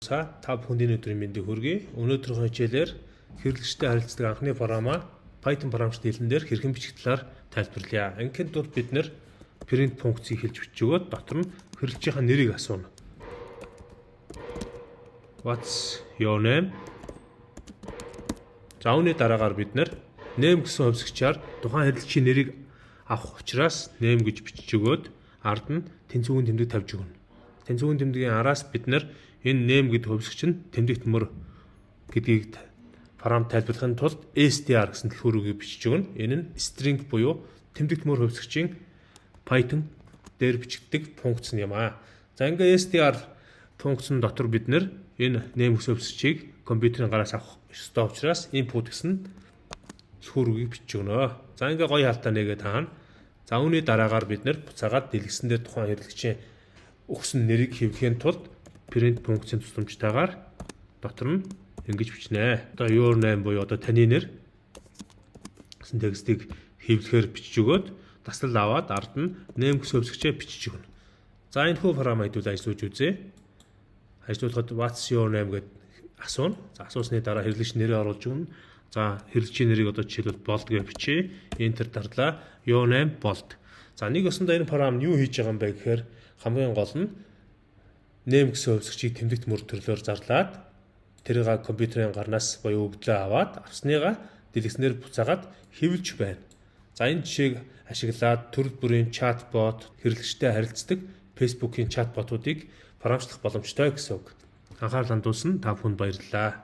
Та бүхэнд өнөөдрийн мэндийг хүргэе. Өнөөдрийн хичээлээр хэрэглэгчтэй харилцдаг анхны програмаа Python програмчдын хэлэн дээр хэрхэн бичих талаар тайлбарлая. Анхны тул бид нэр print функцийг хэлж бичиж өгөөд дотор нь хэрэглэгчийн нэрийг асууна. What's your name? За үүний дараагаар бид нэр name гэсэн хувьсгчаар тухайн хэрэглэгчийн нэрийг авах учраас name гэж бичиж өгөөд ард нь тэнцвүүгийн тэмдэг тавьж өгнө. Тэнцвүүгийн тэмдгийн араас бид нэр энэ name гэдэг хувьсгч нь тэмдэг төмөр гэдгийг параметр тайлбарлахын тулд str гэсэн төлхөөрөгийг бичиж өгнө. Энэ нь string буюу тэмдэг төмөр хувьсгчийн Python дээр бичигддэг функц юм аа. За ингээ str функцэн дотор бид нэр энэ name гэсэн хувьсгчийг компьютерийн гараас авах ёстой учраас input гэсэн төлхөөрөгийг бичиж өгнө. За ингээ гоё халтаа нэгээд таана. За үүний дараагаар бид нэр буцаагаад дэлгэсэн дээр тухайн хэрэглэгчийн өгсөн нэрийг хэвлэхийн тулд print функцийн тусламжтайгаар дотор нь ингэж бичнэ. Одоо your name буюу одоо таны нэр гэсэн текстийг хэвлэхээр бичиж өгөөд таслал аваад ард нь name гэсэн хувьсгчээ бичиж өгнө. За энэ хүү програм хэдүүл ажиллаж үзье. Ажиллуулахад what's your name гэд асууна. За асуусны дараа хэрэглэгч нэрээ оруулж өгнө. За хэрэглэгчийн нэрийг одоо жишээлбэл bold гэж бичье. Enter дарлаа. Your name bold. За нэг өсөндөө энэ програм юу хийж байгаа юм бэ гэхээр хамгийн гол нь name гэсэн хувьсгчийг тэмдэг төмөр төрлөөр зарлаад тэрийг компьютерийн гарнаас буюу өгдлөө аваад авсныгаа дэлгэснээр буцаагаад хэвлэж байна. За энэ жишээг ашиглаад төрөл бүрийн чатбот, хэрэглэгчтэй харилцдаг Facebook-ийн чатботуудыг програмчлах боломжтой гэсэн үг. Анхаарал хандуулсан та бүхэнд баярлалаа.